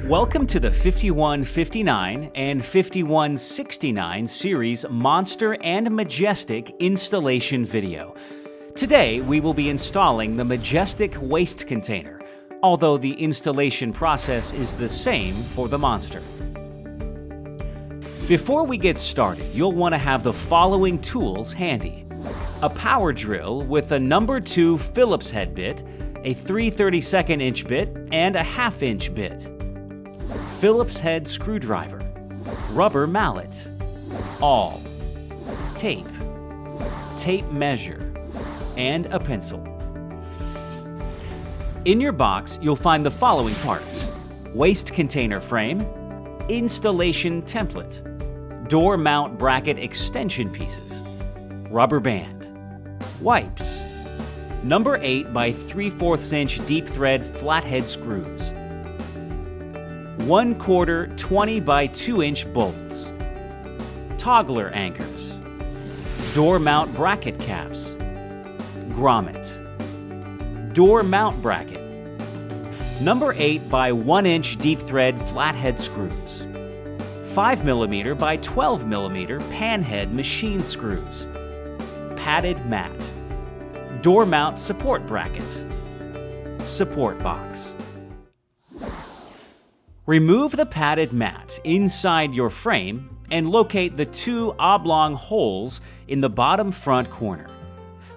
Welcome to the 5159 and 5169 series Monster and Majestic installation video. Today we will be installing the Majestic waste container, although the installation process is the same for the Monster. Before we get started, you'll want to have the following tools handy: a power drill with a number 2 Phillips head bit, a 3/32 inch bit, and a 1/2 inch bit. Phillips head screwdriver, rubber mallet, awl, tape, tape measure, and a pencil. In your box, you'll find the following parts: waste container frame, installation template, door mount bracket extension pieces, rubber band, wipes, number 8 by 3/4 inch deep thread flathead screws, 1/4 20 by 2 inch bolts, toggler anchors, door mount bracket caps, grommet, door mount bracket, number 8 by 1 inch deep thread flathead screws, 5mm by 12mm panhead machine screws, padded mat, door mount support brackets, support box. Remove the padded mat inside your frame and locate the 2 oblong holes in the bottom front corner.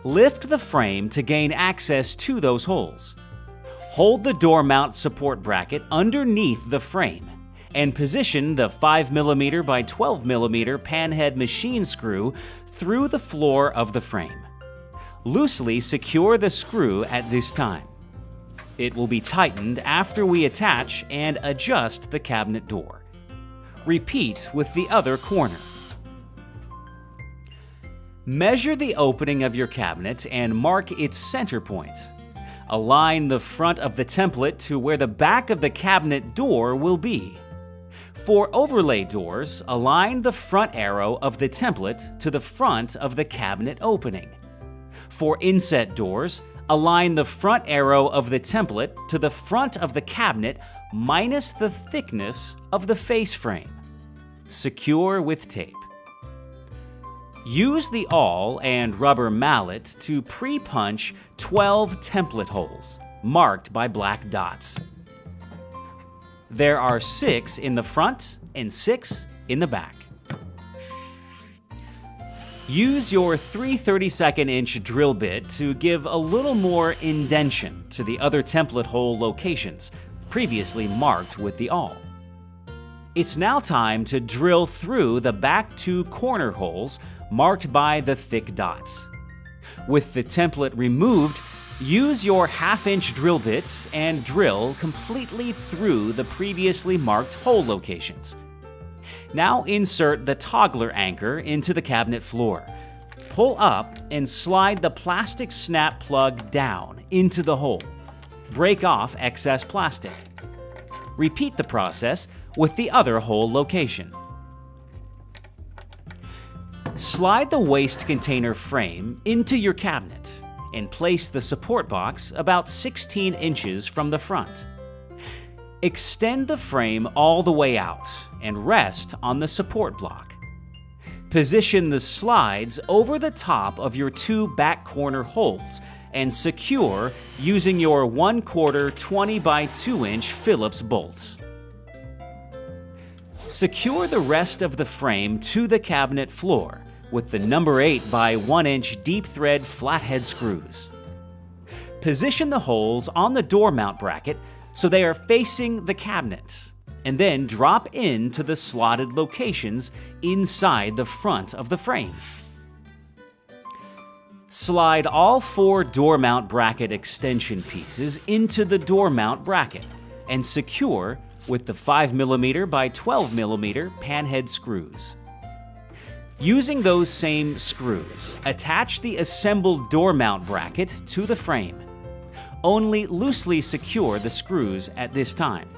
Lift the frame to gain access to those holes. Hold the door mount support bracket underneath the frame and position the 5mm by 12mm panhead machine screw through the floor of the frame. Loosely secure the screw at this time. It will be tightened after we attach and adjust the cabinet door. Repeat with the other corner. Measure the opening of your cabinet and mark its center point. Align the front of the template to where the back of the cabinet door will be. For overlay doors, align the front arrow of the template to the front of the cabinet opening. For inset doors, align the front arrow of the template to the front of the cabinet minus the thickness of the face frame. Secure with tape. Use the awl and rubber mallet to pre-punch 12 template holes, marked by black dots. There are 6 in the front and 6 in the back. Use your 3/32 inch drill bit to give a little more indentation to the other template hole locations, previously marked with the awl. It's now time to drill through the back 2 corner holes marked by the thick dots. With the template removed, use your 1/2 inch drill bit and drill completely through the previously marked hole locations. Now insert the toggler anchor into the cabinet floor. Pull up and slide the plastic snap plug down into the hole. Break off excess plastic. Repeat the process with the other hole location. Slide the waste container frame into your cabinet and place the support box about 16 inches from the front. Extend the frame all the way out and rest on the support block. Position the slides over the top of your 2 back corner holes and secure using your 1/4 20 by 2 inch Phillips bolts. Secure the rest of the frame to the cabinet floor with the number 8 by 1 inch deep thread flathead screws. Position the holes on the door mount bracket so they are facing the cabinet, and then drop into the slotted locations inside the front of the frame. Slide all 4 door mount bracket extension pieces into the door mount bracket and secure with the 5mm by 12mm panhead screws. Using those same screws, attach the assembled door mount bracket to the frame. Only loosely secure the screws at this time.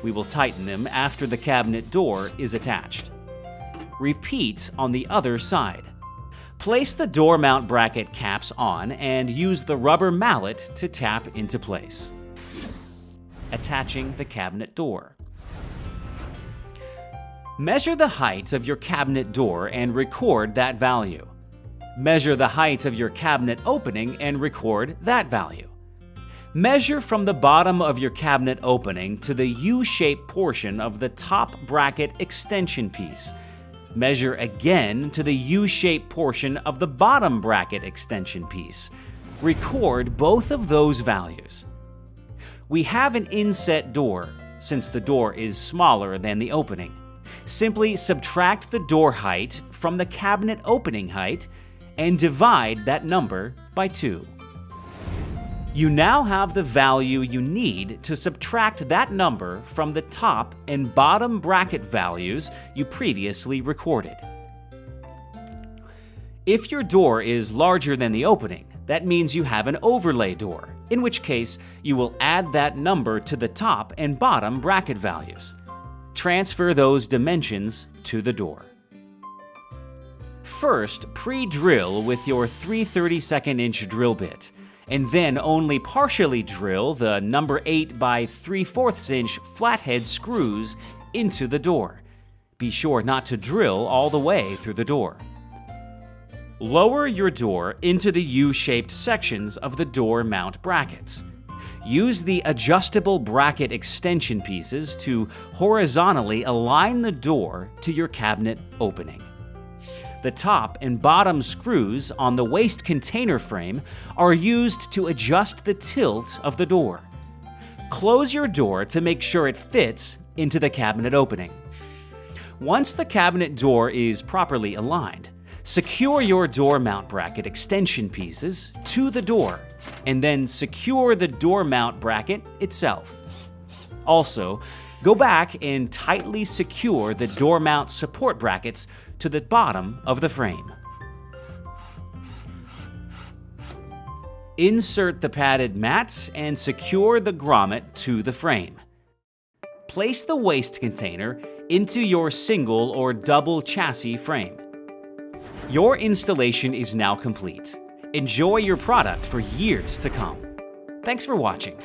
We will tighten them after the cabinet door is attached. Repeat on the other side. Place the door mount bracket caps on and use the rubber mallet to tap into place. Attaching the cabinet door. Measure the height of your cabinet door and record that value. Measure the height of your cabinet opening and record that value. Measure from the bottom of your cabinet opening to the U-shaped portion of the top bracket extension piece. Measure again to the U-shaped portion of the bottom bracket extension piece. Record both of those values. We have an inset door, since the door is smaller than the opening. Simply subtract the door height from the cabinet opening height and divide that number by 2. You now have the value you need to subtract that number from the top and bottom bracket values you previously recorded. If your door is larger than the opening, that means you have an overlay door, in which case you will add that number to the top and bottom bracket values. Transfer those dimensions to the door. First, pre-drill with your 3/32" drill bit, and then only partially drill the number 8 by 3/4" flathead screws into the door. Be sure not to drill all the way through the door. Lower your door into the U-shaped sections of the door mount brackets. Use the adjustable bracket extension pieces to horizontally align the door to your cabinet opening. The top and bottom screws on the waste container frame are used to adjust the tilt of the door. Close your door to make sure it fits into the cabinet opening. Once the cabinet door is properly aligned, secure your door mount bracket extension pieces to the door, and then secure the door mount bracket itself. Also, go back and tightly secure the door mount support brackets to the bottom of the frame. Insert the padded mat and secure the grommet to the frame. Place the waste container into your single or double chassis frame. Your installation is now complete. Enjoy your product for years to come. Thanks for watching.